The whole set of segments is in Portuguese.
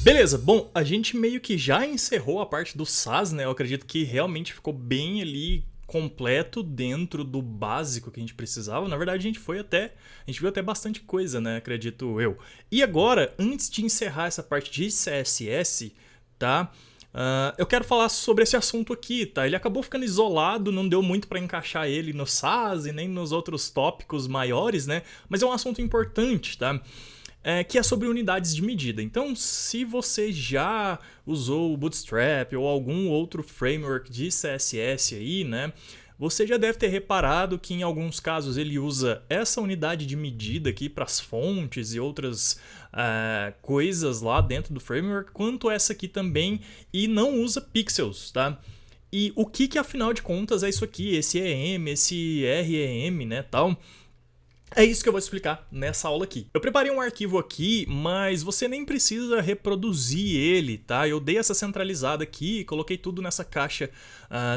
Beleza, bom, a gente meio que já encerrou a parte do SaaS, né? Eu acredito que realmente ficou bem ali completo dentro do básico que a gente precisava. Na verdade, a gente viu até bastante coisa, né? Acredito eu. E agora, antes de encerrar essa parte de CSS, tá? Eu quero falar sobre esse assunto aqui, tá? Ele acabou ficando isolado, não deu muito para encaixar ele no SaaS e nem nos outros tópicos maiores, né? Mas é um assunto importante, tá? Que é sobre unidades de medida. Então, se você já usou o Bootstrap ou algum outro framework de CSS aí, né? Você já deve ter reparado que em alguns casos ele usa essa unidade de medida aqui para as fontes e outras coisas lá dentro do framework, quanto essa aqui também, e não usa pixels, tá? E o que afinal de contas é isso aqui, esse EM, esse REM, né, tal? É isso que eu vou explicar nessa aula aqui. Eu preparei um arquivo aqui, mas você nem precisa reproduzir ele, tá? Eu dei essa centralizada aqui, coloquei tudo nessa caixa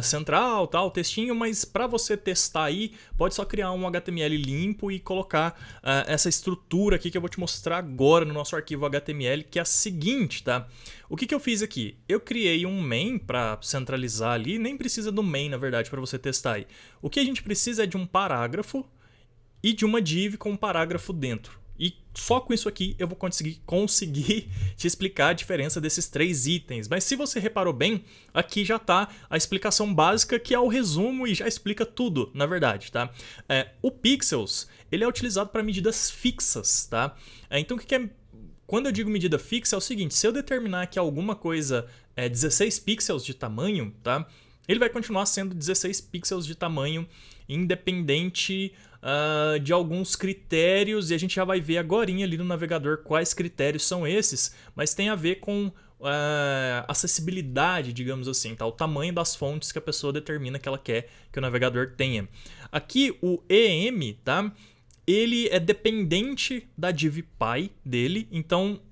central, tá? O textinho, mas para você testar aí, pode só criar um HTML limpo e colocar essa estrutura aqui que eu vou te mostrar agora no nosso arquivo HTML, que é a seguinte, tá? O que eu fiz aqui? Eu criei um main para centralizar ali, nem precisa do main, na verdade, para você testar aí. O que a gente precisa é de um parágrafo e de uma div com um parágrafo dentro. E só com isso aqui eu vou conseguir te explicar a diferença desses três itens. Mas se você reparou bem, aqui já está a explicação básica, que é o resumo e já explica tudo, na verdade, tá? O pixels, ele é utilizado para medidas fixas, tá? Então o que é... Quando eu digo medida fixa é o seguinte, se eu determinar que alguma coisa é 16 pixels de tamanho, tá? Ele vai continuar sendo 16 pixels de tamanho, independente de alguns critérios, e a gente já vai ver agorinha ali no navegador quais critérios são esses, mas tem a ver com acessibilidade, digamos assim, tá? O tamanho das fontes que a pessoa determina que ela quer que o navegador tenha. Aqui o EM, tá? Ele é dependente da div py dele, então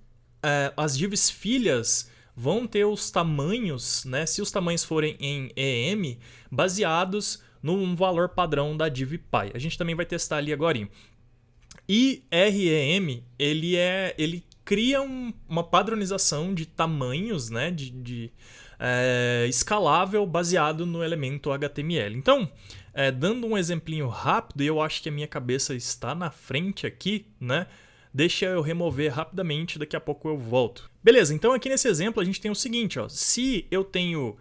as divs filhas vão ter os tamanhos, né? Se os tamanhos forem em EM, baseados num valor padrão da div py. A gente também vai testar ali agora. E REM, ele cria uma padronização de tamanhos, né? Escalável baseado no elemento HTML. Então, dando um exemplinho rápido, e eu acho que a minha cabeça está na frente aqui, né? Deixa eu remover rapidamente, daqui a pouco eu volto. Beleza, então aqui nesse exemplo a gente tem o seguinte, ó, se eu tenho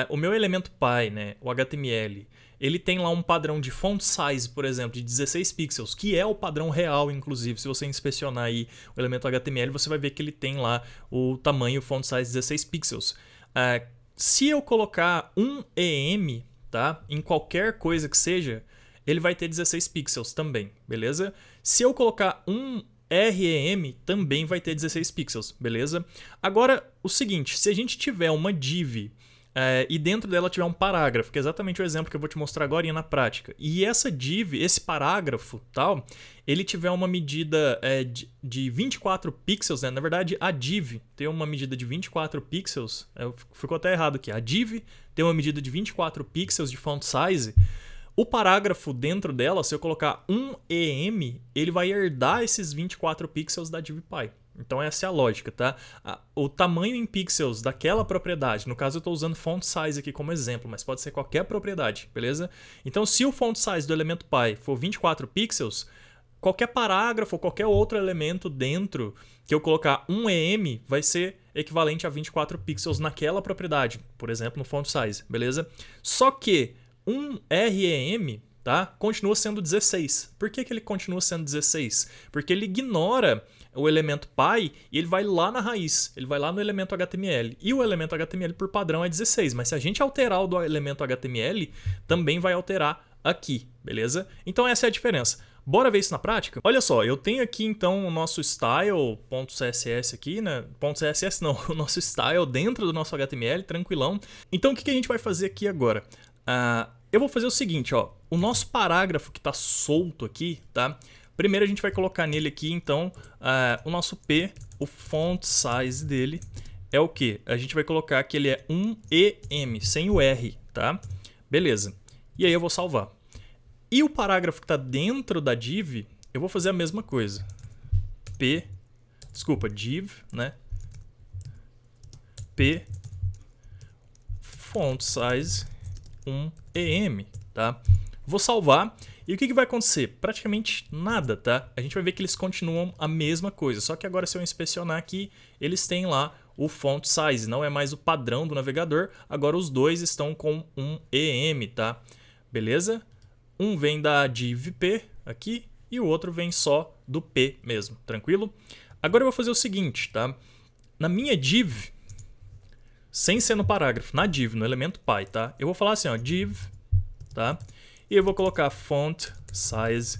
o meu elemento py, né, o HTML, ele tem lá um padrão de font size, por exemplo, de 16 pixels, que é o padrão real, inclusive. Se você inspecionar aí o elemento HTML, você vai ver que ele tem lá o tamanho font size 16 pixels. Se eu colocar um EM, tá, em qualquer coisa que seja, ele vai ter 16 pixels também, beleza? Se eu colocar um REM, também vai ter 16 pixels, beleza? Agora, o seguinte, se a gente tiver uma div e dentro dela tiver um parágrafo, que é exatamente o exemplo que eu vou te mostrar agora na prática, e essa div, esse parágrafo, tal, ele tiver uma medida de 24 pixels, né? Na verdade, a div tem uma medida de 24 pixels, ficou até errado aqui, a div tem uma medida de 24 pixels de font size. O parágrafo dentro dela, se eu colocar um EM, ele vai herdar esses 24 pixels da div py. Então essa é a lógica, tá? O tamanho em pixels daquela propriedade, no caso eu estou usando font size aqui como exemplo, mas pode ser qualquer propriedade, beleza? Então se o font size do elemento py for 24 pixels, qualquer parágrafo ou qualquer outro elemento dentro que eu colocar um EM vai ser equivalente a 24 pixels naquela propriedade, por exemplo no font size, beleza? Só que um REM, tá, continua sendo 16. Por que ele continua sendo 16? Porque ele ignora o elemento py e ele vai lá na raiz, ele vai lá no elemento HTML. E o elemento HTML por padrão é 16, mas se a gente alterar o do elemento HTML, também vai alterar aqui, beleza? Então essa é a diferença. Bora ver isso na prática? Olha só, eu tenho aqui então o nosso style.css aqui, né? .css não, o nosso style dentro do nosso HTML, tranquilão. Então o que a gente vai fazer aqui agora? Eu vou fazer o seguinte, ó, o nosso parágrafo que está solto aqui, tá? Primeiro a gente vai colocar nele aqui, então, o nosso P, o font size dele é o quê? A gente vai colocar que ele é um EM, sem o R, tá? Beleza. E aí eu vou salvar. E o parágrafo que está dentro da div, eu vou fazer a mesma coisa. Div, né? p font size 1em, tá? Vou salvar e o que vai acontecer? Praticamente nada, tá? A gente vai ver que eles continuam a mesma coisa, só que agora se eu inspecionar aqui, eles têm lá o font size, não é mais o padrão do navegador, agora os dois estão com um em, tá? Beleza? Um vem da div p aqui e o outro vem só do p mesmo, tranquilo? Agora eu vou fazer o seguinte, tá? Na minha div, sem ser no parágrafo, na div, no elemento py, tá? Eu vou falar assim, ó, div, tá? E eu vou colocar font size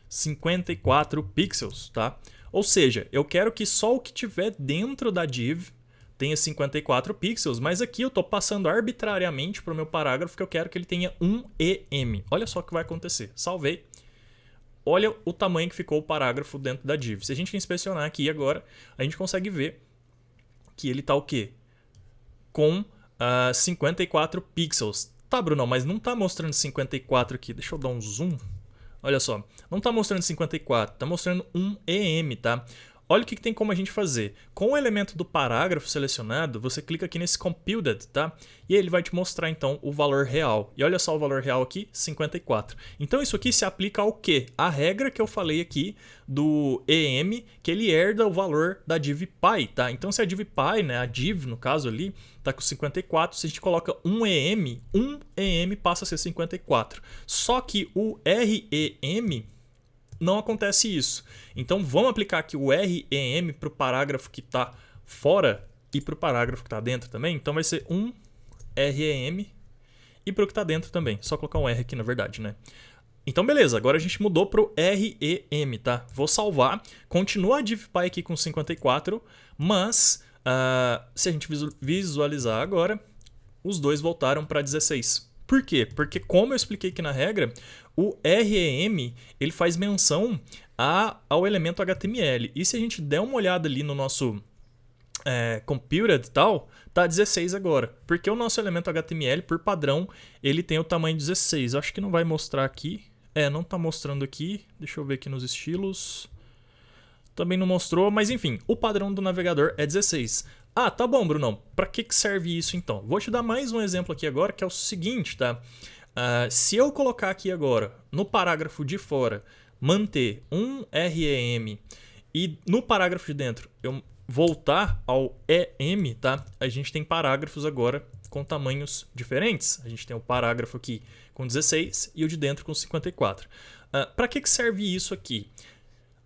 54 pixels, tá? Ou seja, eu quero que só o que tiver dentro da div tenha 54 pixels, mas aqui eu estou passando arbitrariamente para o meu parágrafo que eu quero que ele tenha 1 em. Olha só o que vai acontecer. Salvei. Olha o tamanho que ficou o parágrafo dentro da div. Se a gente inspecionar aqui agora, a gente consegue ver que ele está o quê? Com 54 pixels. Tá, Bruno, mas não está mostrando 54 aqui. Deixa eu dar um zoom. Olha só, não está mostrando 54, está mostrando 1 em, tá? Olha o que tem como a gente fazer. Com o elemento do parágrafo selecionado, você clica aqui nesse Computed, tá? E ele vai te mostrar, então, o valor real. E olha só o valor real aqui, 54. Então, isso aqui se aplica ao quê? A regra que eu falei aqui do em, que ele herda o valor da div py, tá? Então, se a div py, né, a div, no caso ali, tá com 54, se a gente coloca 1 em passa a ser 54. Só que o rem não acontece isso. Então vamos aplicar aqui o rem para o parágrafo que está fora e para o parágrafo que está dentro também. Então vai ser um rem e para o que está dentro também. Só colocar um R aqui na verdade, né? Então beleza, agora a gente mudou para o rem, tá? Vou salvar. Continua a divpy aqui com 54, mas se a gente visualizar agora, os dois voltaram para 16. Por quê? Porque como eu expliquei aqui na regra, o rem ele faz menção ao elemento HTML. E se a gente der uma olhada ali no nosso computed e tal, tá 16 agora. Porque o nosso elemento HTML, por padrão, ele tem o tamanho 16. Eu acho que não vai mostrar aqui. Não tá mostrando aqui. Deixa eu ver aqui nos estilos. Também não mostrou, mas enfim, o padrão do navegador é 16. Ah, tá bom, Brunão. Para que serve isso então? Vou te dar mais um exemplo aqui agora, que é o seguinte, tá? Se eu colocar aqui agora, no parágrafo de fora, manter um rem e no parágrafo de dentro eu voltar ao em, tá? A gente tem parágrafos agora com tamanhos diferentes. A gente tem o parágrafo aqui com 16 e o de dentro com 54. Para que serve isso aqui?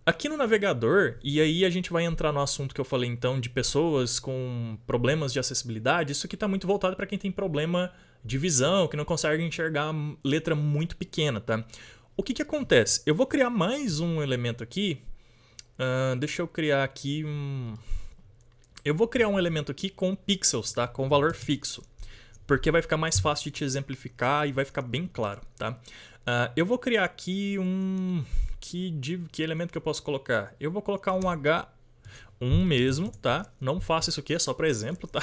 Aqui no navegador, e aí a gente vai entrar no assunto que eu falei então de pessoas com problemas de acessibilidade, isso aqui está muito voltado para quem tem problema de visão, que não consegue enxergar letra muito pequena, tá? O que acontece? Eu vou criar mais um elemento aqui, deixa eu criar aqui Eu vou criar um elemento aqui com pixels, tá? Com valor fixo, porque vai ficar mais fácil de te exemplificar e vai ficar bem claro, tá? Eu vou criar aqui que elemento que eu posso colocar? Eu vou colocar um H1 mesmo, tá? Não faça isso aqui, é só para exemplo, tá?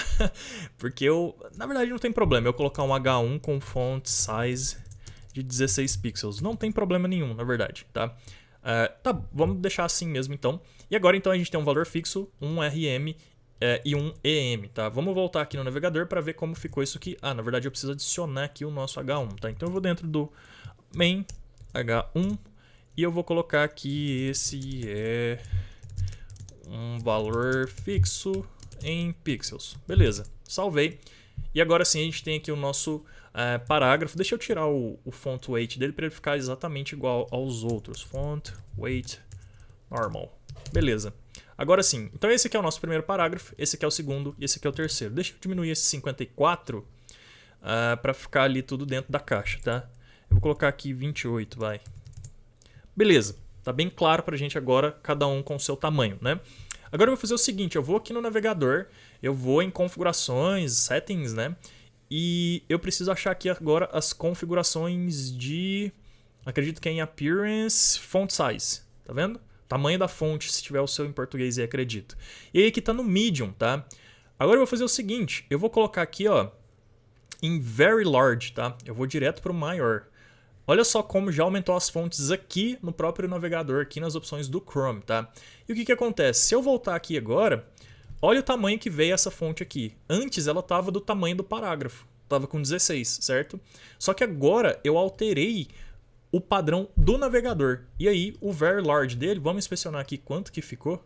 Porque na verdade não tem problema eu colocar um H1 com font size de 16 pixels. Não tem problema nenhum, na verdade, tá? Tá, vamos deixar assim mesmo então. E agora então a gente tem um valor fixo, um rem e um em, tá? Vamos voltar aqui no navegador para ver como ficou isso aqui. Na verdade eu preciso adicionar aqui o nosso H1, tá? Então eu vou dentro do main H1 e eu vou colocar aqui, esse é um valor fixo em pixels. Beleza, salvei. E agora sim a gente tem aqui o nosso parágrafo. Deixa eu tirar o font weight dele para ele ficar exatamente igual aos outros. Font weight normal. Beleza. Agora sim, então esse aqui é o nosso primeiro parágrafo, esse aqui é o segundo e esse aqui é o terceiro. Deixa eu diminuir esse 54 para ficar ali tudo dentro da caixa, tá? Eu vou colocar aqui 28, vai. Beleza, tá bem claro pra gente agora, cada um com o seu tamanho, né? Agora eu vou fazer o seguinte, eu vou aqui no navegador, eu vou em configurações, settings, né? E eu preciso achar aqui agora as configurações de, acredito que é em appearance, font size, tá vendo? Tamanho da fonte, se tiver o seu em português aí, acredito. E aí aqui tá no medium, tá? Agora eu vou fazer o seguinte, eu vou colocar aqui, ó, em very large, tá? Eu vou direto pro maior. Olha só como já aumentou as fontes aqui no próprio navegador, aqui nas opções do Chrome, tá? E o que acontece? Se eu voltar aqui agora, olha o tamanho que veio essa fonte aqui. Antes ela estava do tamanho do parágrafo, estava com 16, certo? Só que agora eu alterei o padrão do navegador. E aí o very large dele, vamos inspecionar aqui quanto que ficou.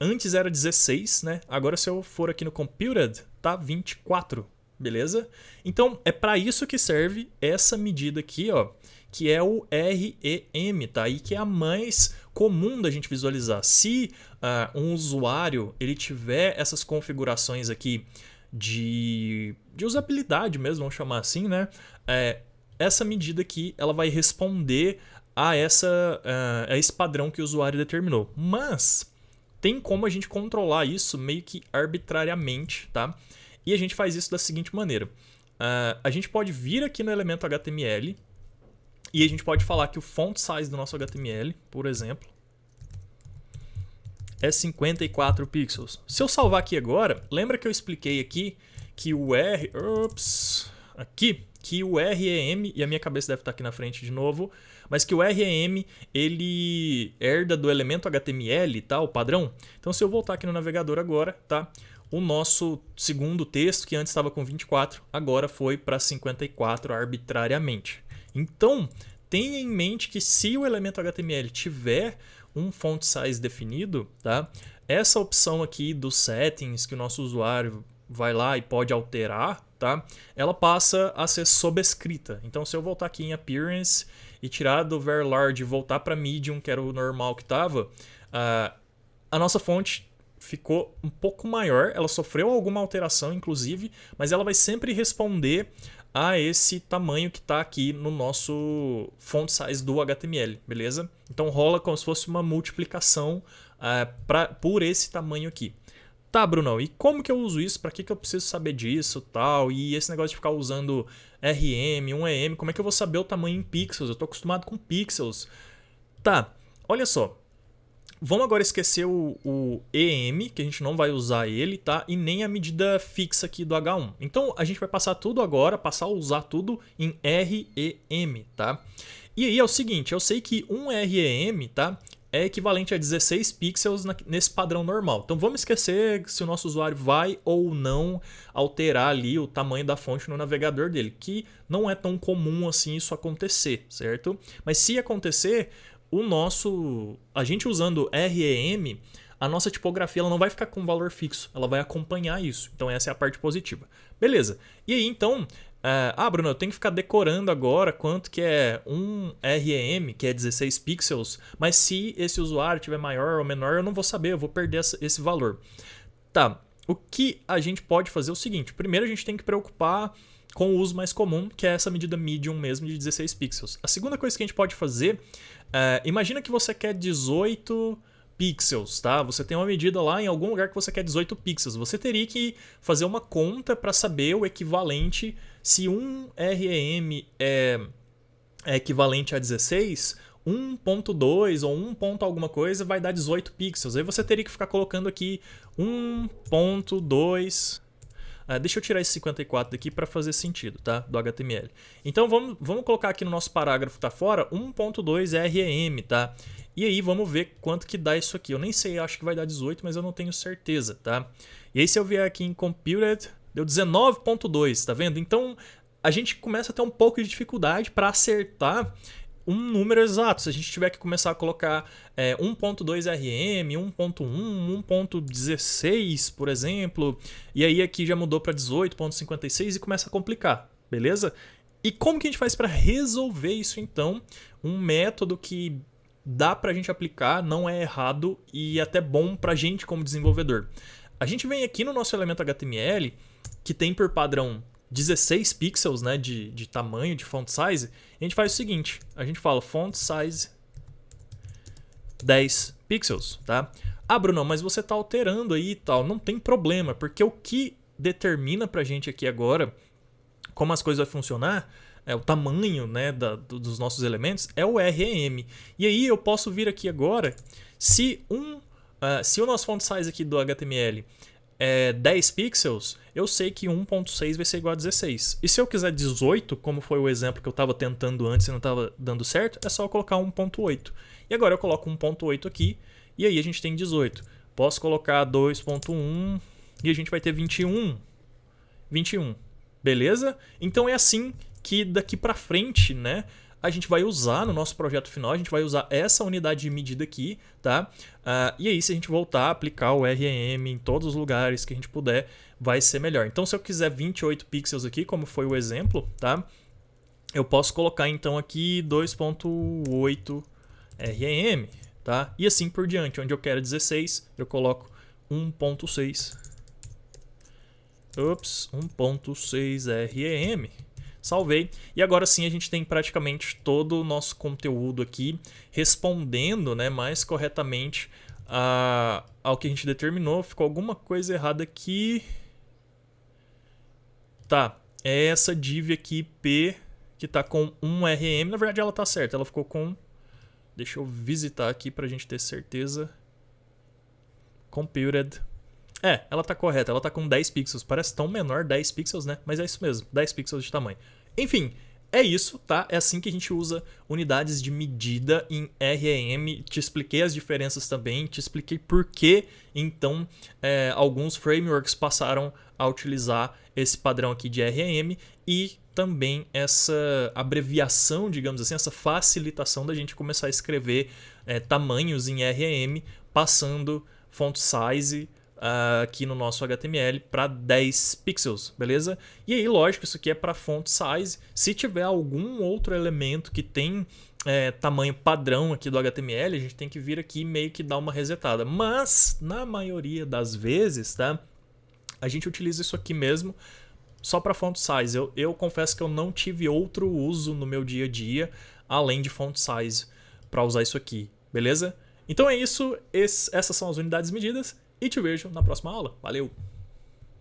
Antes era 16, né? Agora se eu for aqui no computed, tá 24, beleza? Então é para isso que serve essa medida aqui, ó, que é o REM, tá? E que é a mais comum da gente visualizar. Se um usuário ele tiver essas configurações aqui de usabilidade mesmo, vamos chamar assim, né? Essa medida aqui ela vai responder a esse padrão que o usuário determinou. Mas tem como a gente controlar isso meio que arbitrariamente, tá? E a gente faz isso da seguinte maneira. A gente pode vir aqui no elemento HTML e a gente pode falar que o font size do nosso HTML, por exemplo, é 54 pixels. Se eu salvar aqui agora, lembra que eu expliquei aqui que o que o REM, e a minha cabeça deve estar aqui na frente de novo, mas que o REM ele herda do elemento HTML, tá? O padrão. Então se eu voltar aqui no navegador agora, tá? O nosso segundo texto, que antes estava com 24, agora foi para 54 arbitrariamente. Então, tenha em mente que se o elemento HTML tiver um font size definido, tá? Essa opção aqui dos settings que o nosso usuário vai lá e pode alterar, tá? Ela passa a ser sobrescrita. Então, se eu voltar aqui em Appearance e tirar do Very Large e voltar para Medium, que era o normal que estava, a nossa fonte ficou um pouco maior. Ela sofreu alguma alteração, inclusive, mas ela vai sempre responder a esse tamanho que está aqui no nosso font size do HTML, beleza? Então rola como se fosse uma multiplicação por esse tamanho aqui. Tá, Brunão, e como que eu uso isso? Para que eu preciso saber disso, tal? E esse negócio de ficar usando RM, 1EM, como é que eu vou saber o tamanho em pixels? Eu estou acostumado com pixels. Tá, olha só. Vamos agora esquecer o EM, que a gente não vai usar ele, tá? E nem a medida fixa aqui do H1. Então a gente vai passar tudo agora, passar a usar tudo em REM, tá? E aí é o seguinte, eu sei que um REM, tá? É equivalente a 16 pixels nesse padrão normal. Então vamos esquecer se o nosso usuário vai ou não alterar ali o tamanho da fonte no navegador dele, que não é tão comum assim isso acontecer, certo? Mas se acontecer, a gente usando REM, a nossa tipografia ela não vai ficar com valor fixo, ela vai acompanhar isso. Então essa é a parte positiva. Beleza. E aí então, Bruno, eu tenho que ficar decorando agora quanto que é um REM, que é 16 pixels, mas se esse usuário tiver maior ou menor, eu não vou saber, eu vou perder esse valor. Tá, o que a gente pode fazer é o seguinte, primeiro a gente tem que preocupar com o uso mais comum, que é essa medida medium mesmo de 16 pixels. A segunda coisa que a gente pode fazer, imagina que você quer 18 pixels, tá? Você tem uma medida lá em algum lugar que você quer 18 pixels. Você teria que fazer uma conta para saber o equivalente, se um REM é equivalente a 16, 1.2 ou 1 ponto alguma coisa vai dar 18 pixels. Aí você teria que ficar colocando aqui 1.2... deixa eu tirar esse 54 daqui para fazer sentido, tá? Do HTML. Então vamos colocar aqui no nosso parágrafo que tá fora 1.2 REM, tá? E aí vamos ver quanto que dá isso aqui. Eu nem sei, acho que vai dar 18, mas eu não tenho certeza, tá? E aí se eu vier aqui em Computed, deu 19.2, tá vendo? Então a gente começa a ter um pouco de dificuldade para acertar um número exato. Se a gente tiver que começar a colocar 1.2 RM, 1.1, 1.16, por exemplo, e aí aqui já mudou para 18.56 e começa a complicar, beleza? E como que a gente faz para resolver isso então? Um método que dá para a gente aplicar, não é errado e até bom para a gente como desenvolvedor. A gente vem aqui no nosso elemento HTML, que tem por padrão 16 pixels, né, de tamanho, de font size, a gente faz o seguinte, a gente fala font size 10 pixels, tá? Bruno, mas você tá alterando aí e tal, não tem problema, porque o que determina pra gente aqui agora como as coisas vão funcionar, o tamanho, né, dos nossos elementos, é o REM. E aí eu posso vir aqui agora, se o nosso font size aqui do HTML é 10 pixels, eu sei que 1.6 vai ser igual a 16. E se eu quiser 18, como foi o exemplo que eu estava tentando antes e não estava dando certo, é só eu colocar 1.8. E agora eu coloco 1.8 aqui, e aí a gente tem 18. Posso colocar 2.1 e a gente vai ter 21. 21. Beleza? Então é assim que daqui para frente, né, a gente vai usar no nosso projeto final, a gente vai usar essa unidade de medida aqui, tá? E aí, se a gente voltar a aplicar o REM em todos os lugares que a gente puder, vai ser melhor. Então, se eu quiser 28 pixels aqui, como foi o exemplo, tá? Eu posso colocar então aqui 2.8 REM, tá? E assim por diante. Onde eu quero 16, eu coloco 1.6. Ups, 1.6 REM. Salvei. E agora sim a gente tem praticamente todo o nosso conteúdo aqui respondendo, né, mais corretamente ao que a gente determinou. Ficou alguma coisa errada aqui. Tá, é essa div aqui P que tá com 1 REM. Na verdade ela tá certa, ela ficou com... Deixa eu visitar aqui pra gente ter certeza. Computed. Ela tá correta, ela tá com 10 pixels. Parece tão menor 10 pixels, né? Mas é isso mesmo, 10 pixels de tamanho. Enfim, é isso, tá? É assim que a gente usa unidades de medida em REM. Te expliquei as diferenças também, te expliquei por que, então, alguns frameworks passaram a utilizar esse padrão aqui de REM e também essa abreviação, digamos assim, essa facilitação da gente começar a escrever tamanhos em REM, passando font size aqui no nosso HTML para 10 pixels, beleza? E aí, lógico, isso aqui é para font size. Se tiver algum outro elemento que tem tamanho padrão aqui do HTML, a gente tem que vir aqui e meio que dar uma resetada. Mas, na maioria das vezes, tá? A gente utiliza isso aqui mesmo só para font size. Eu confesso que eu não tive outro uso no meu dia a dia, além de font size, para usar isso aqui, beleza? Então é isso, essas são as unidades medidas. E te vejo na próxima aula. Valeu!